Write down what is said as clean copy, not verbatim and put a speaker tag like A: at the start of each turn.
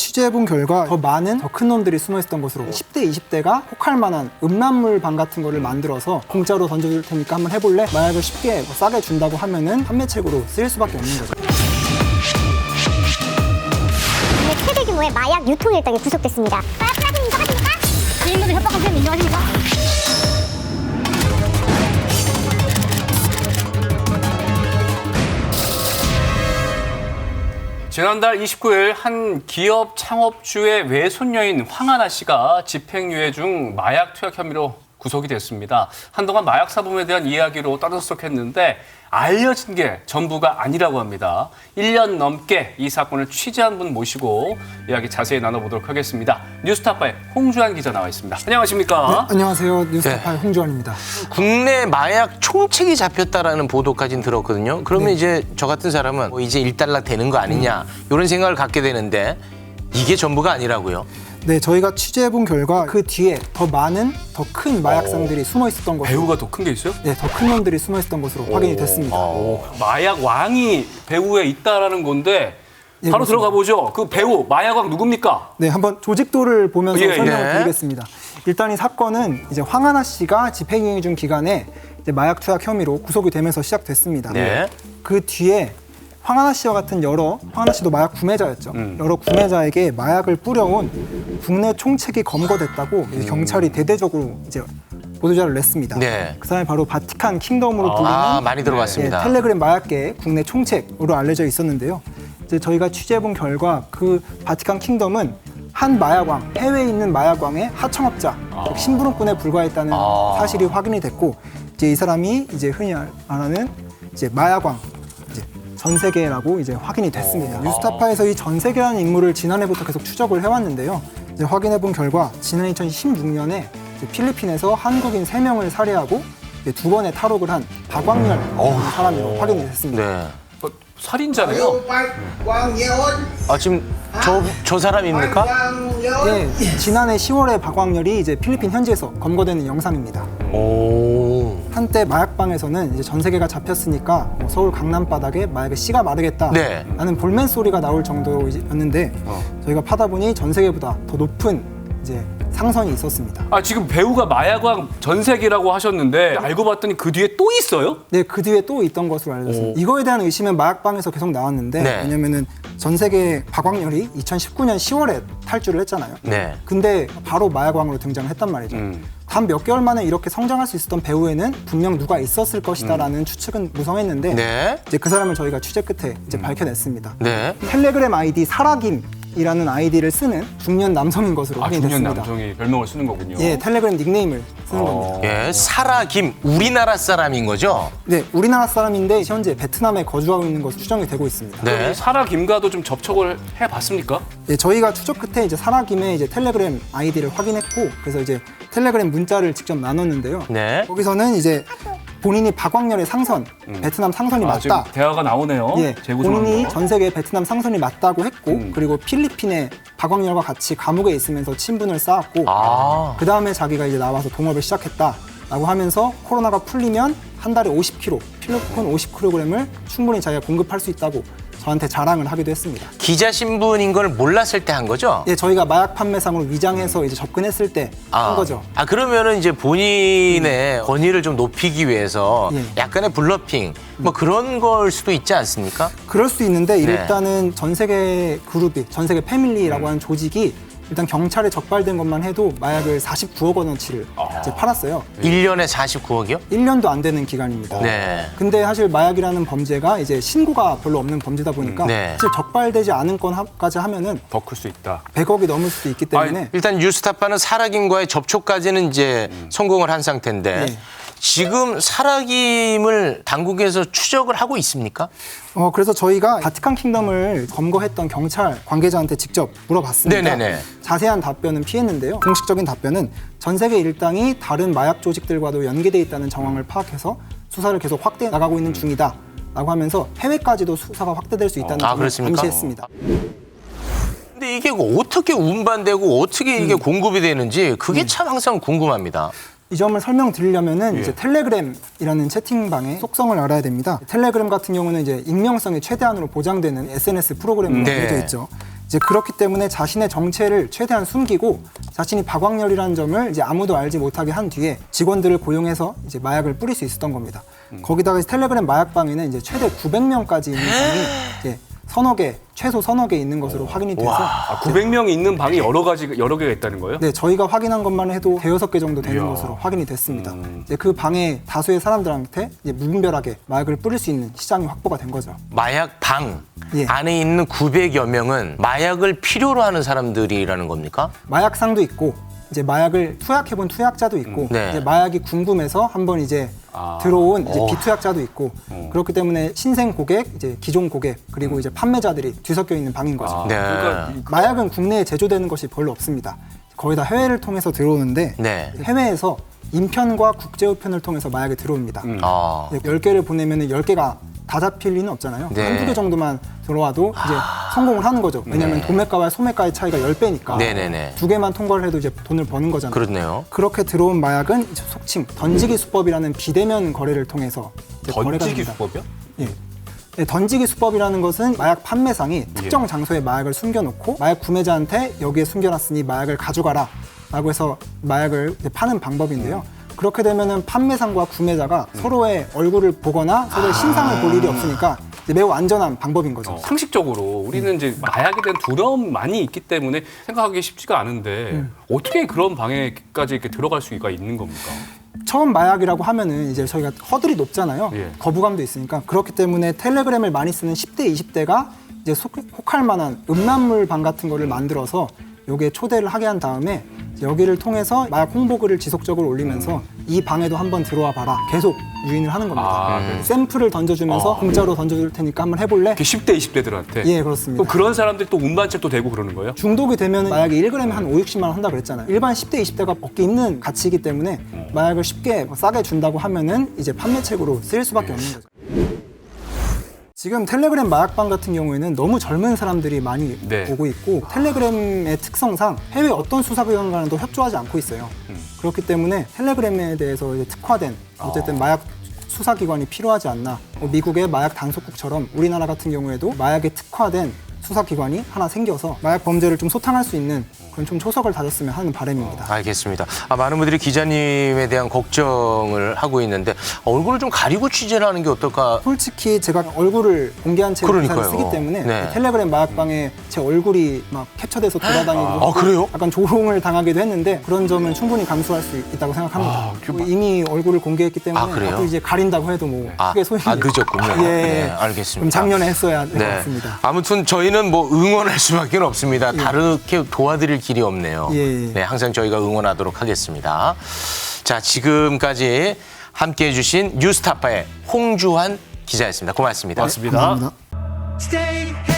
A: 취재해본 결과 더 많은 더 큰 놈들이 숨어있었던 것으로 10대, 20대가 혹할 만한 음란물방 같은 거를 만들어서 공짜로 던져줄 테니까 한번 해볼래? 마약을 쉽게 싸게 준다고 하면은 판매책으로 쓰일 수밖에 없는 거죠.
B: 국내 최대 규모의 마약 유통 일당이 구속됐습니다. 마약 플라팅 인정하십니까? 주인분들 협박한 셈 인정하십니까?
C: 지난달 29일 한 기업 창업주의 외손녀인 황하나 씨가 집행유예 중 마약 투약 혐의로 구속이 됐습니다. 한동안 마약 사범에 대한 이야기로 떠들썩했는데 알려진 게 전부가 아니라고 합니다. 1년 넘게 이 사건을 취재한 분 모시고 이야기 자세히 나눠보도록 하겠습니다. 뉴스타파의 홍주환 기자 나와 있습니다. 안녕하십니까?
A: 네, 안녕하세요. 뉴스타파의 홍주환입니다.
D: 국내 마약 총책이 잡혔다라는 보도까지는 들었거든요. 그러면 이제 저 같은 사람은 이제 일단락 되는 거 아니냐 이런 생각을 갖게 되는데 이게 전부가 아니라고요.
A: 네, 저희가 취재해본 결과 그 뒤에 더 많은 더 큰 마약상들이 숨어 있었던 것으로
C: 배우가 더 큰 게 있어요?
A: 네, 더 큰 놈들이 숨어 있었던 것으로 확인이 됐습니다.
C: 마약 왕이 배우에 있다라는 건데
A: 예,
C: 바로
A: 맞습니다.
C: 들어가 보죠. 그 배우 마약 왕 누굽니까?
A: 네, 한번 조직도를 보면서
C: 예,
A: 설명을
D: 예.
A: 드리겠습니다. 일단 이 사건은 이제 황하나 씨가 집행유예 중 기간에 이제 마약 투약 혐의로 구속이 되면서 시작됐습니다.
D: 네.
A: 그 뒤에 황하나 씨와 같은 황하나 씨도 마약 구매자였죠. 여러 구매자에게 마약을 뿌려온 국내 총책이 검거됐다고 이제 경찰이 대대적으로 이제 보도자를 냈습니다.
D: 네.
A: 그 사람이 바로 바티칸 킹덤으로 불리는
D: 많이 들어봤습니다.
A: 텔레그램 마약계의 국내 총책으로 알려져 있었는데요. 이제 저희가 취재해본 결과 그 바티칸 킹덤은 한 마약왕, 해외에 있는 마약왕의 하청업자, 즉 심부름꾼에 불과했다는 사실이 확인이 됐고, 이제 이 사람이 이제 흔히 말하는 이제 마약왕, 이제 전 세계라고 이제 확인이 됐습니다. 뉴스타파에서 이 전 세계라는 인물을 지난해부터 계속 추적을 해왔는데요. 이제 확인해본 결과 지난 2016년에 필리핀에서 한국인 3명을 살해하고 2번의 탈옥을 한 박광렬이라는 사람으로 확인이 됐습니다.
D: 네.
C: 살인자네요.
D: 지금 저 사람입니까?
A: 네, 지난해 10월에 박광렬이 이제 필리핀 현지에서 검거되는 영상입니다.
D: 오.
A: 한때 마약방에서는 이제 전 세계가 잡혔으니까 서울 강남 바닥에 마약의 씨가 마르겠다라는
D: 네.
A: 볼멘 소리가 나올 정도였는데 저희가 파다 보니 전 세계보다 더 높은 이제 상선이 있었습니다.
C: 지금 배우가 마약 왕 전 세계라고 하셨는데 알고 봤더니 그 뒤에 또 있어요?
A: 네, 그 뒤에 또 있던 것으로 알려졌습니다. 이거에 대한 의심은 마약방에서 계속 나왔는데
D: 네.
A: 왜냐면은 전 세계 박광렬이 2019년 10월에 탈주를 했잖아요.
D: 네.
A: 근데 바로 마약왕으로 등장했단 말이죠. 단 몇 개월 만에 이렇게 성장할 수 있었던 배우에는 분명 누가 있었을 것이다라는 추측은 무성했는데
D: 네.
A: 이제 그 사람을 저희가 취재 끝에 이제 밝혀냈습니다.
D: 네.
A: 텔레그램 아이디 사라김이라는 아이디를 쓰는 중년 남성인 것으로
C: 중년
A: 확인됐습니다.
C: 남성이 별명을 쓰는 거군요.
A: 예, 텔레그램 닉네임을 쓰는 겁니다.
D: 예, 사라김 우리나라 사람인 거죠?
A: 네, 우리나라 사람인데 현재 베트남에 거주하고 있는 것으로 추정이 되고 있습니다.
D: 네.
C: 사라 김과도 좀 접촉을 해봤습니까?
A: 예, 저희가 추적 끝에 이제 사라김의 이제 텔레그램 아이디를 확인했고, 그래서 이제 텔레그램 문자를 직접 나눴는데요.
D: 네.
A: 거기서는 이제 본인이 박광렬의 상선, 베트남 상선이
C: 지금
A: 맞다.
C: 대화가 나오네요.
A: 예,
C: 재구성한
A: 본인이
C: 거.
A: 전 세계 베트남 상선이 맞다고 했고, 그리고 필리핀에 박광렬과 같이 감옥에 있으면서 친분을 쌓았고, 그 다음에 자기가 이제 나와서 동업을 시작했다라고 하면서 코로나가 풀리면 한 달에 50kg, 필로폰 50kg을 충분히 자기가 공급할 수 있다고 저한테 자랑을 하기도 했습니다.
D: 기자 신분인 걸 몰랐을 때 한 거죠?
A: 예, 저희가 마약 판매상으로 위장해서 이제 접근했을 때 한 거죠.
D: 그러면은 이제 본인의 권위를 좀 높이기 위해서
A: 예.
D: 약간의 블러핑 뭐 그런 걸 수도 있지 않습니까?
A: 그럴 수 있는데
D: 네.
A: 일단은 전 세계 그룹이, 전 세계 패밀리라고 하는 조직이 일단 경찰에 적발된 것만 해도 마약을 49억 원어치를 이제 팔았어요.
D: 1년에 49억이요?
A: 1년도 안 되는 기간입니다.
D: 네.
A: 근데 사실 마약이라는 범죄가 이제 신고가 별로 없는 범죄다 보니까
D: 네.
A: 사실 적발되지 않은 건까지 하면은
C: 더 클 수 있다.
A: 100억이 넘을 수도 있기 때문에
D: 일단 뉴스타파는 사라김과의 접촉까지는 이제 성공을 한 상태인데
A: 네.
D: 지금 사라김을 당국에서 추적을 하고 있습니까?
A: 그래서 저희가 바티칸 킹덤을 검거했던 경찰 관계자한테 직접 물어봤습니다.
D: 네네네.
A: 자세한 답변은 피했는데요. 공식적인 답변은 전 세계 일당이 다른 마약 조직들과도 연계돼 있다는 정황을 파악해서 수사를 계속 확대해 나가고 있는 중이다 라고 하면서 해외까지도 수사가 확대될 수 있다는 점을
D: 그렇습니까?
A: 암시했습니다.
D: 근데 이게 어떻게 운반되고 어떻게 이게 공급이 되는지 그게 참 항상 궁금합니다.
A: 이 점을 설명드리려면은 이제 텔레그램이라는 채팅방의 속성을 알아야 됩니다. 텔레그램 같은 경우는 이제 익명성이 최대한으로 보장되는 SNS 프로그램으로
D: 네.
A: 알려져 있죠. 이제 그렇기 때문에 자신의 정체를 최대한 숨기고 자신이 박광렬이라는 점을 이제 아무도 알지 못하게 한 뒤에 직원들을 고용해서 이제 마약을 뿌릴 수 있었던 겁니다. 거기다가 텔레그램 마약방에는 이제 최대 900명까지 있는 방이 이제 최소 서너 개 있는 것으로 확인이 돼서
C: 900명이 있는 방이 여러 개가 있다는 거예요?
A: 네, 저희가 확인한 것만 해도 대여섯 개 정도 되는 것으로 확인이 됐습니다. 이제 그 방에 다수의 사람들한테 이제 무분별하게 마약을 뿌릴 수 있는 시장이 확보가 된 거죠.
D: 마약 방
A: 예.
D: 안에 있는 900여 명은 마약을 필요로 하는 사람들이라는 겁니까?
A: 마약상도 있고 이제 마약을 투약해본 투약자도 있고
D: 네.
A: 이제 마약이 궁금해서 한번 이제 들어온 이제 비투약자도 있고 그렇기 때문에 신생 고객, 이제 기존 고객 그리고 이제 판매자들이 뒤섞여 있는 방인 거죠.
D: 네.
A: 마약은 국내에 제조되는 것이 별로 없습니다. 거의 다 해외를 통해서 들어오는데
D: 네.
A: 해외에서 인편과 국제우편을 통해서 마약이 들어옵니다.
D: 아.
A: 10개를 보내면 10개가 다 잡힐 리는 없잖아요.
D: 네.
A: 한두 개 정도만 들어와도 이제 성공을 하는 거죠. 왜냐하면 도매가와 소매가의 차이가 10배니까
D: 네네네.
A: 두 개만 통과를 해도 이제 돈을 버는 거잖아요.
D: 그렇네요.
A: 그렇게 들어온 마약은 이제 속칭 던지기 수법이라는 비대면 거래를 통해서 이제 거래가
C: 던지기
A: 됩니다.
C: 수법이요?
A: 예. 네, 던지기 수법이라는 것은 마약 판매상이 특정 장소에 마약을 숨겨놓고 마약 구매자한테 여기에 숨겨놨으니 마약을 가져가라 라고 해서 마약을 이제 파는 방법인데요. 그렇게 되면은 판매상과 구매자가 서로의 얼굴을 보거나 서로의 신상을 볼 일이 없으니까 이제 매우 안전한 방법인 거죠.
C: 상식적으로 우리는 이제 마약에 대한 두려움이 많이 있기 때문에 생각하기 쉽지가 않은데 어떻게 그런 방에까지 이렇게 들어갈 수가 있는 겁니까?
A: 처음 마약이라고 하면은 이제 저희가 허들이 높잖아요.
C: 예.
A: 거부감도 있으니까 그렇기 때문에 텔레그램을 많이 쓰는 10대, 20대가 이제 혹할 만한 음란물 방 같은 거를 만들어서 여기에 초대를 하게 한 다음에 여기를 통해서 마약 홍보글을 지속적으로 올리면서 이 방에도 한번 들어와 봐라. 계속 유인을 하는 겁니다. 샘플을 던져주면서 공짜로 던져줄 테니까 한번 해볼래?
C: 10대, 20대들한테?
A: 예, 그렇습니다.
C: 그럼 그런 사람들이 또 운반책도 되고 그러는 거예요?
A: 중독이 되면 마약이 1g에 한 5, 60만 원 한다 그랬잖아요. 일반 10대, 20대가 먹기 힘든 가치이기 때문에 마약을 쉽게 싸게 준다고 하면은 이제 판매책으로 쓰일 수밖에 없는 거죠. 지금 텔레그램 마약방 같은 경우에는 너무 젊은 사람들이 많이
C: 네.
A: 오고 있고 텔레그램의 특성상 해외 어떤 수사기관과도 협조하지 않고 있어요. 그렇기 때문에 텔레그램에 대해서 이제 특화된 어쨌든 마약 수사기관이 필요하지 않나. 미국의 마약 단속국처럼 우리나라 같은 경우에도 마약에 특화된 수사기관이 하나 생겨서 마약 범죄를 좀 소탕할 수 있는 그런 좀 초석을 다졌으면 하는 바람입니다.
D: 알겠습니다. 많은 분들이 기자님에 대한 걱정을 하고 있는데 얼굴을 좀 가리고 취재를 하는 게 어떨까?
A: 솔직히 제가 얼굴을 공개한 채로 기사를
D: 그러니까요.
A: 쓰기 때문에
D: 네.
A: 텔레그램 마약방에 제 얼굴이 막 캡처돼서 돌아다니기도 하고
D: 그래요?
A: 약간 조롱을 당하기도 했는데 그런 점은 충분히 감수할 수 있다고 생각합니다. 이미 얼굴을 공개했기 때문에
D: 그래요?
A: 또 이제 가린다고 해도 뭐 크게 소용이
D: 늦었군요.
A: 예,
D: 네, 알겠습니다.
A: 그럼 작년에 했어야 될 것
D: 네.
A: 같습니다.
D: 아무튼 저희는 뭐 응원할 수밖에 없습니다. 다르게 도와드릴 길이 없네요.
A: 예.
D: 네, 항상 저희가 응원하도록 하겠습니다. 자, 지금까지 함께해 주신 뉴스타파의 홍주환 기자였습니다. 고맙습니다.
C: 맞습니다.
A: 감사합니다.
E: Stay